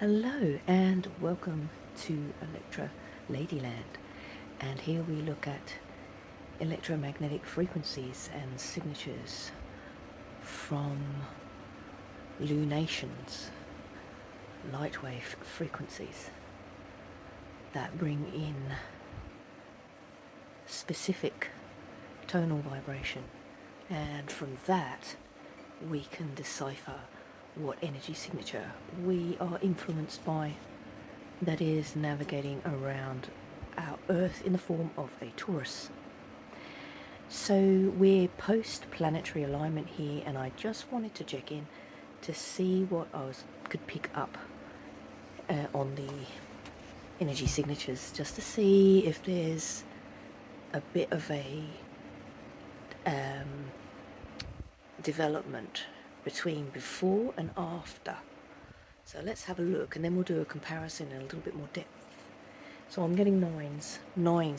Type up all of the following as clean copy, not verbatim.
Hello and welcome to Electra Ladyland, and here we look at electromagnetic frequencies and signatures from lunations, light wave frequencies that bring in specific tonal vibration, and from that we can decipher what energy signature we are influenced by that is navigating around our Earth in the form of a torus. So we're post-planetary alignment here, and I just wanted to check in to see what could pick up on the energy signatures, just to see if there's a bit of a development between before and after. So let's have a look, and then we'll do a comparison in a little bit more depth. So I'm getting nines.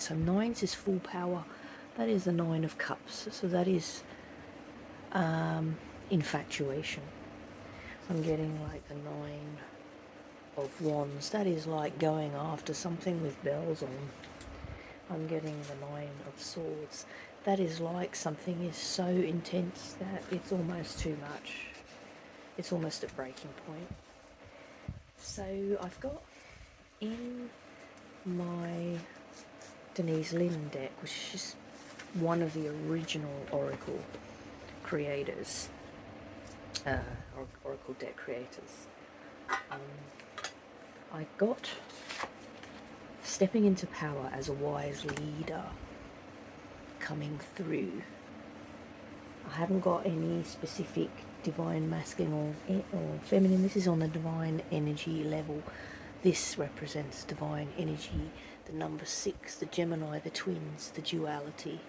So nines is full power. That is the 9 of cups. So that is infatuation. I'm getting like the 9 of wands. That is like going after something with bells on. I'm getting the 9 of swords. That is like something is so intense that it's almost too much. It's almost at breaking point. So I've got in my Denise Lynn deck, which is just one of the original Oracle creators, Oracle deck creators. I got stepping into power as a wise leader coming through. I haven't got any specific divine masculine or feminine. This is on the divine energy level. This represents divine energy, the number 6, the Gemini, the twins, the duality.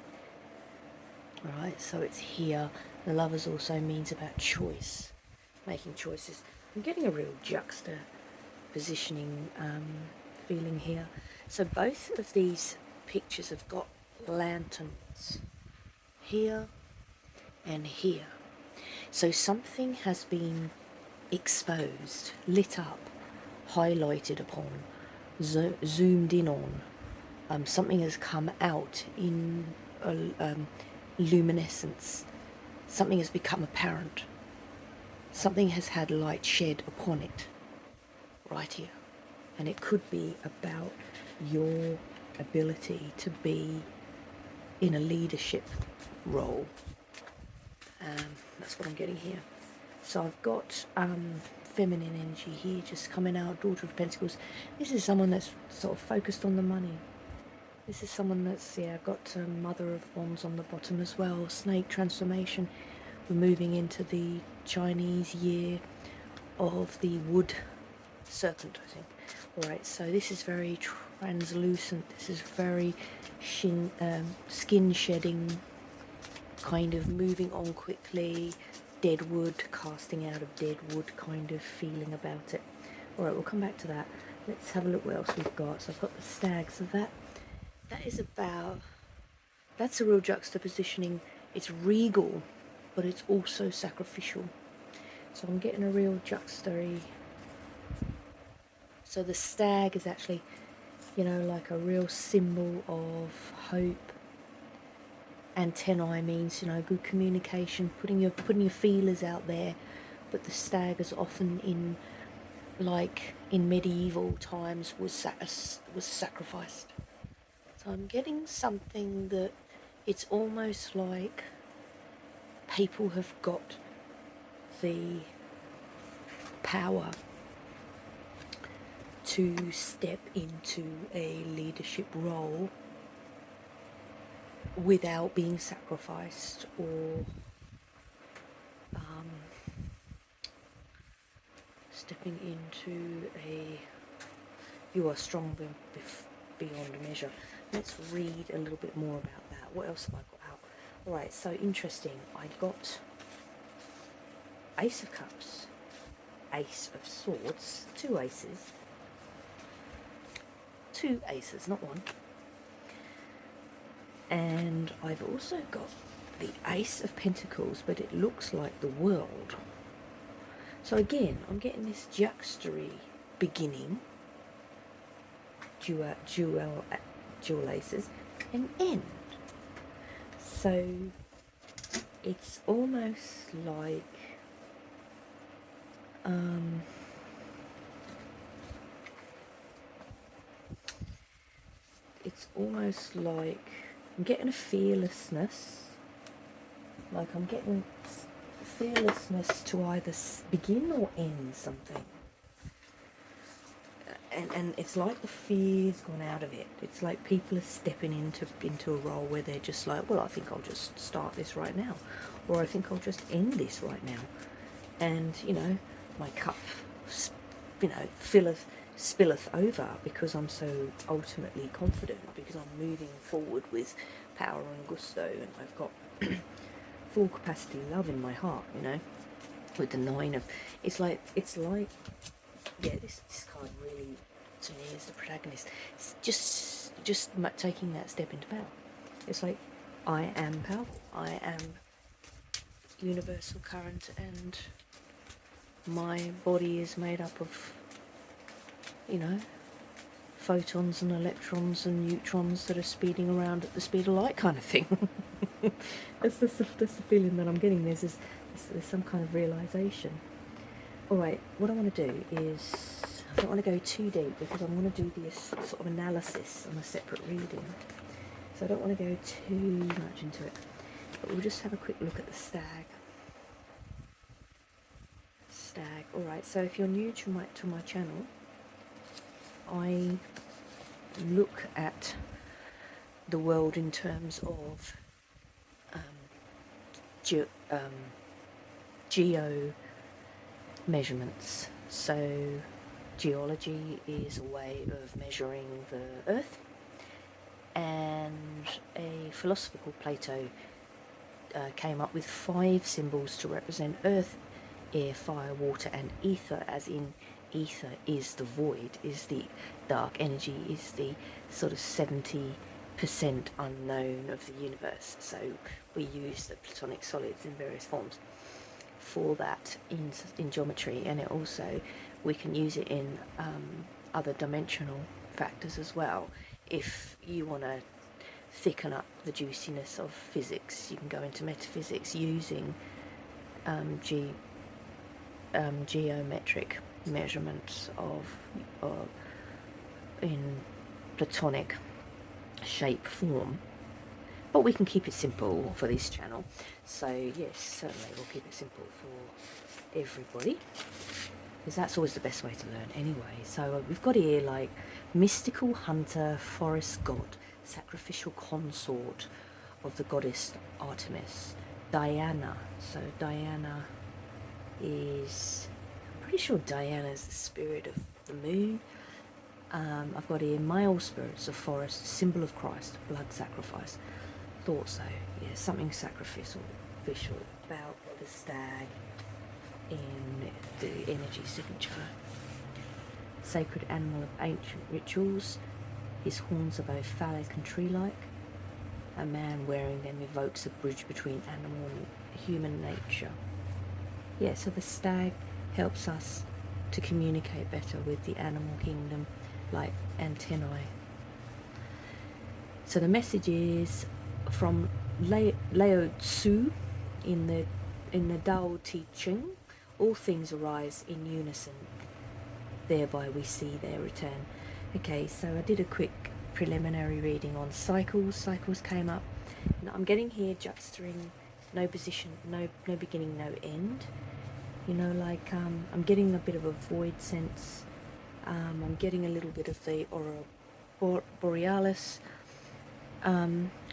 Alright, so it's here. The Lovers also means about choice, making choices. I'm getting a real juxtapositioning feeling here. So both of these pictures have got lanterns here and here. So something has been exposed, lit up, highlighted upon, zoomed in on. Something has come out in luminescence. Something has become apparent. Something has had light shed upon it right here. And it could be about your ability to be in a leadership role. That's what I'm getting here. So I've got feminine energy here just coming out, Daughter of Pentacles. This is someone that's sort of focused on the money. This is someone that's, I've got Mother of Wands on the bottom as well. Snake transformation. We're moving into the Chinese year of the wood serpent, I think. Alright, so this is very translucent. This is very skin shedding, kind of moving on quickly, dead wood, casting out of dead wood kind of feeling about it. Alright, we'll come back to that. Let's have a look what else we've got. So I've got the stag. So that is about, that's a real juxtapositioning. It's regal, but it's also sacrificial. So I'm getting a real juxtary. So the stag is actually, like a real symbol of hope. Antennae means, good communication, putting your feelers out there. But the stag is often in medieval times was sacrificed. So I'm getting something that it's almost like people have got the power to step into a leadership role without being sacrificed or stepping into you are strong beyond measure. Let's read a little bit more about that. What else have I got out? Alright, so interesting. I got Ace of Cups, Ace of Swords, 2 aces. 2 aces, not one. And I've also got the Ace of Pentacles, but it looks like the World. So again, I'm getting this juxtary beginning, dual aces, and end. So it's almost like I'm getting a fearlessness, like I'm getting fearlessness to either begin or end something. And it's like the fear's gone out of it. It's like people are stepping into a role where they're just like, well, I think I'll just start this right now, or I think I'll just end this right now. And my cup, spilleth over, because I'm so ultimately confident, because I'm moving forward with power and gusto, and I've got full capacity love in my heart. With the 9 of, it's like. Yeah, this card really, to me, is the protagonist. It's just taking that step into power. It's like, I am powerful. I am universal current, and my body is made up of, photons and electrons and neutrons that are speeding around at the speed of light, kind of thing. That's the feeling that I'm getting. There's some kind of realization. Alright, what I want to do is, I don't want to go too deep, because I want to do this sort of analysis on a separate reading. So I don't want to go too much into it. But we'll just have a quick look at the stag. Alright, so if you're new to my channel, I look at the world in terms of geo measurements. So geology is a way of measuring the earth, and a philosopher called Plato came up with 5 symbols to represent earth, air, fire, water and ether, as in ether is the void, is the dark energy, is the sort of 70% unknown of the universe. So we use the platonic solids in various forms for that in geometry, and it also, we can use it in other dimensional factors as well. If you want to thicken up the juiciness of physics, you can go into metaphysics using geometric measurements of in platonic shape form. But we can keep it simple for this channel. So yes, certainly we'll keep it simple for everybody, because that's always the best way to learn anyway. So we've got here like mystical hunter, forest god, sacrificial consort of the goddess Artemis, Diana. So Diana is, I'm pretty sure Diana is the spirit of the moon. I've got here male spirits of forest, symbol of Christ, blood sacrifice. Thought so. Yeah, something sacrificial about the stag in the energy signature. Sacred animal of ancient rituals. His horns are both phallic and tree-like. A man wearing them evokes a bridge between animal and human nature. Yeah, so the stag helps us to communicate better with the animal kingdom, like antennae. So the message is from Lao Tzu in the Tao teaching: all things arise in unison, thereby we see their return. Okay, so I did a quick preliminary reading on cycles. Cycles came up, and I'm getting here juxtaring no position, no beginning, no end. Like I'm getting a bit of a void sense. I'm getting a little bit of the aurora borealis,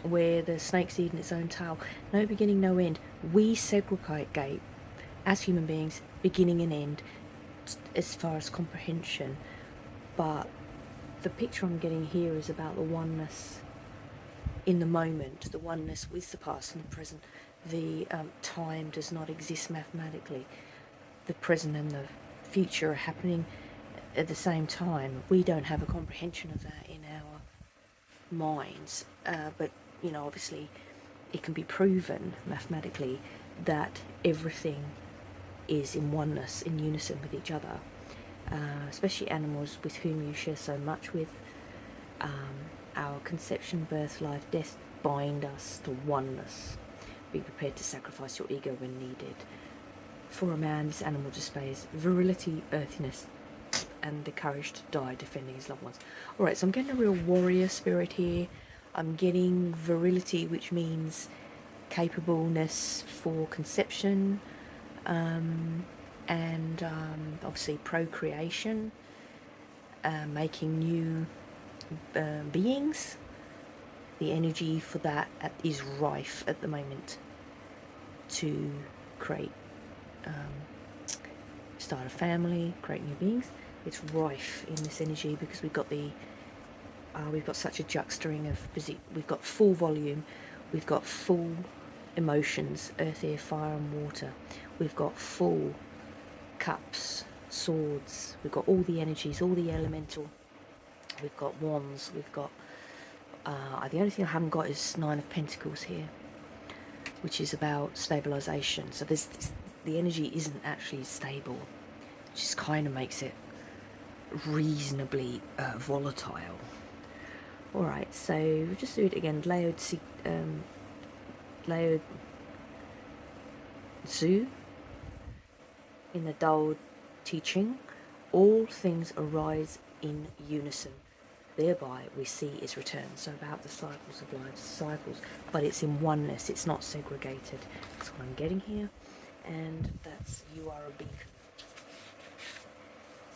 where the snake's eating its own tail. No beginning, no end. We segregate as human beings beginning and end as far as comprehension, but the picture I'm getting here is about the oneness in the moment, the oneness with the past and the present. The time does not exist mathematically. The present and the future are happening at the same time. We don't have a comprehension of that in our minds, but obviously it can be proven mathematically that everything is in oneness, in unison with each other. especially animals with whom you share so much with. Our conception, birth, life, death bind us to oneness. Be prepared to sacrifice your ego when needed. For a man, this animal displays virility, earthiness, and the courage to die defending his loved ones. Alright, so I'm getting a real warrior spirit here. I'm getting virility, which means capableness for conception, and obviously procreation, making new beings. The energy for that is rife at the moment to create, start a family, create new beings. It's rife in this energy because we've got such a juxtaposition of we've got full volume, we've got full emotions, earth, air, fire and water, we've got full cups, swords, we've got all the energies, all the elemental, we've got wands, we've got the only thing I haven't got is 9 of Pentacles here, which is about stabilization. So the energy isn't actually stable, which just kind of makes it reasonably volatile. Alright, so we'll just do it again. Layered Zu in the Tao teaching, all things arise in unison. Thereby we see its return. So about the cycles of life, cycles, but it's in oneness, it's not segregated. That's what I'm getting here. And that's, you are a beacon.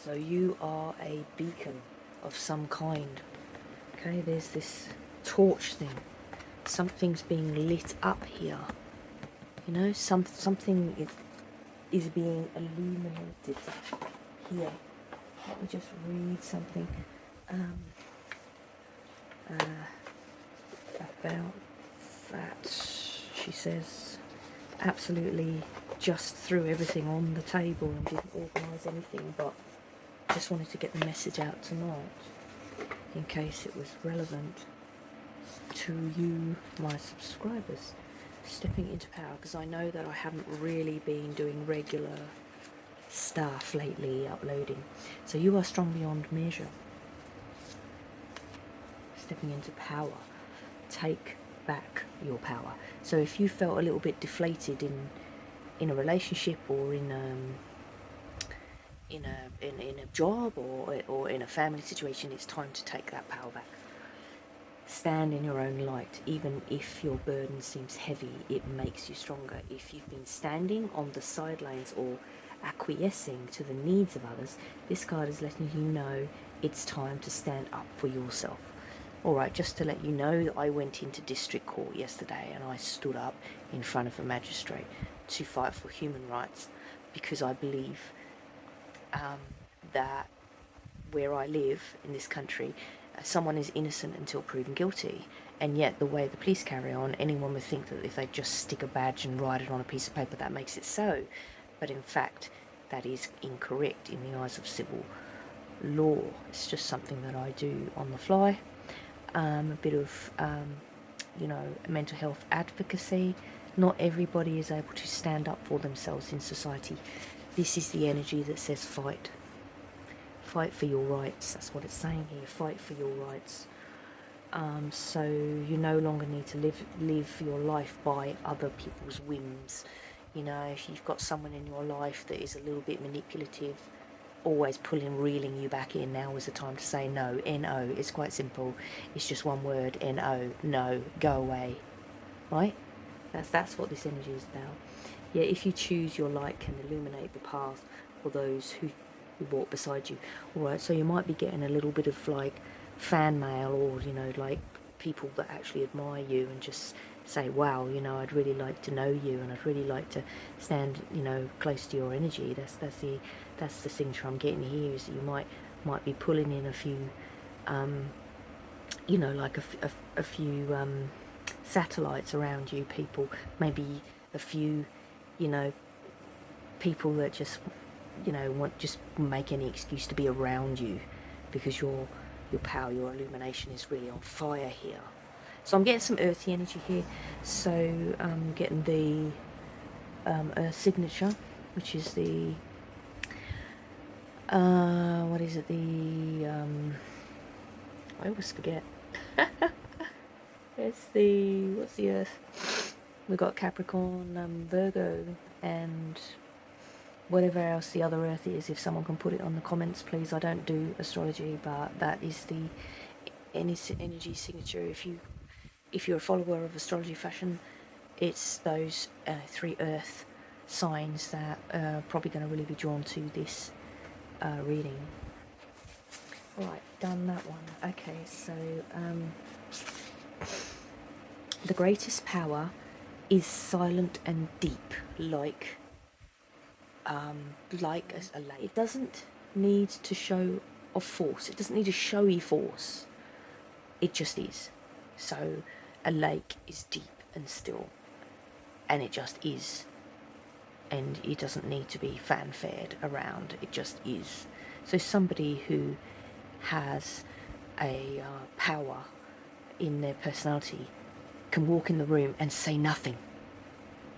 So you are a beacon of some kind. Okay, there's this torch thing. Something's being lit up here. You know, something is being illuminated here. Let me just read something about that. She says, absolutely just threw everything on the table and didn't organise anything, but just wanted to get the message out tonight in case it was relevant to you, my subscribers. Stepping into power, because I know that I haven't really been doing regular stuff lately, uploading. So you are strong beyond measure. Stepping into power. Take back your power. So if you felt a little bit deflated in a relationship or in a job or in a family situation, it's time to take that power back. Stand in your own light. Even if your burden seems heavy, it makes you stronger. If you've been standing on the sidelines or acquiescing to the needs of others, this card is letting you know it's time to stand up for yourself. Alright, just to let you know that I went into district court yesterday and I stood up in front of a magistrate to fight for human rights, because I believe that where I live in this country, someone is innocent until proven guilty, and yet the way the police carry on, anyone would think that if they just stick a badge and write it on a piece of paper, that makes it so. But in fact, that is incorrect in the eyes of civil law. It's just something that I do on the fly. A bit of, mental health advocacy. Not everybody is able to stand up for themselves in society. This is the energy that says fight. Fight for your rights. That's what it's saying here. Fight for your rights. So you no longer need to live your life by other people's whims. You know, if you've got someone in your life that is a little bit manipulative, always reeling you back in, now is the time to say no. N-O. It's quite simple. It's just one word. N-O. No. Go away. Right? That's what this energy is about. Yeah, if you choose, your light can illuminate the path for those who walk beside you. Alright, so you might be getting a little bit of like fan mail, or like people that actually admire you and just say, wow, I'd really like to know you and I'd really like to stand close to your energy. That's the signature I'm getting here, is that you might be pulling in a few like a few satellites around you, people, maybe a few people that just just make any excuse to be around you, because your power, your illumination is really on fire here. So I'm getting some earthy energy here. So I'm getting the earth signature, which is the What is it? I always forget. It's what's the Earth? We've got Capricorn, Virgo, and whatever else the other Earth is. If someone can put it on the comments, please. I don't do astrology, but that is the energy signature. If you're a follower of astrology fashion, it's those 3 Earth signs that are probably going to really be drawn to this reading. Right, done that one. Okay, so the greatest power is silent and deep, like a lake. It doesn't need to show a force. It doesn't need a showy force. It just is. So a lake is deep and still, and it just is. And it doesn't need to be fanfared around. It just is. So somebody who has a power in their personality can walk in the room and say nothing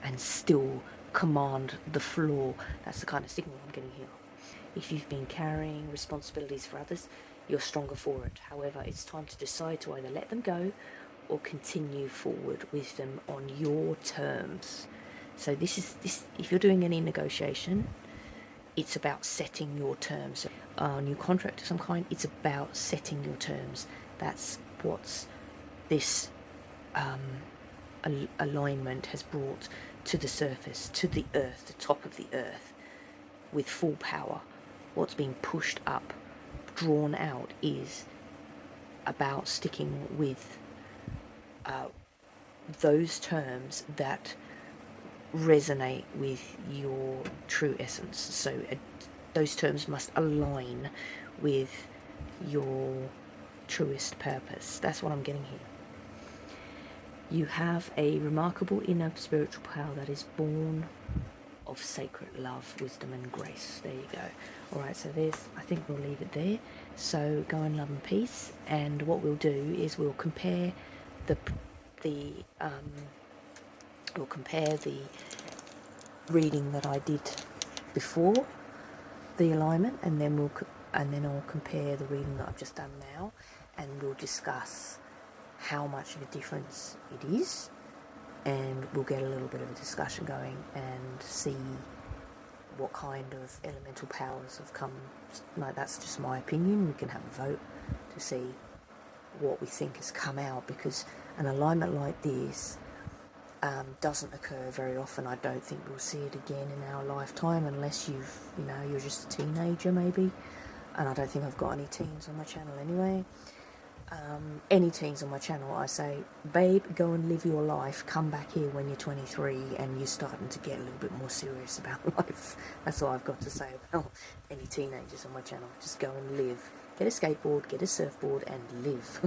and still command the floor. That's the kind of signal I'm getting here. If you've been carrying responsibilities for others, you're stronger for it. However, it's time to decide to either let them go or continue forward with them on your terms. So this, if you're doing any negotiation, it's about setting your terms. A new contract of some kind, it's about setting your terms. That's what this alignment has brought to the surface, to the earth, the top of the earth, with full power. What's being pushed up, drawn out, is about sticking with those terms that resonate with your true essence. So those terms must align with your truest purpose. That's what I'm getting here. You have a remarkable inner spiritual power that is born of sacred love, wisdom and grace. There you go. Alright, so I think we'll leave it there. So go in love and peace, and what we'll do is we'll compare the reading that I did before the alignment, and then I'll compare the reading that I've just done now, and we'll discuss how much of a difference it is, and we'll get a little bit of a discussion going and see what kind of elemental powers have come. Like, that's just my opinion. We can have a vote to see what we think has come out, because an alignment like this doesn't occur very often. I don't think we'll see it again in our lifetime, unless you're just a teenager maybe, and I don't think I've got any teens on my channel anyway. Any teens on my channel, I say, babe, go and live your life, come back here when you're 23 and you're starting to get a little bit more serious about life. That's all I've got to say about any teenagers on my channel. Just go and live. Get a skateboard, get a surfboard and live.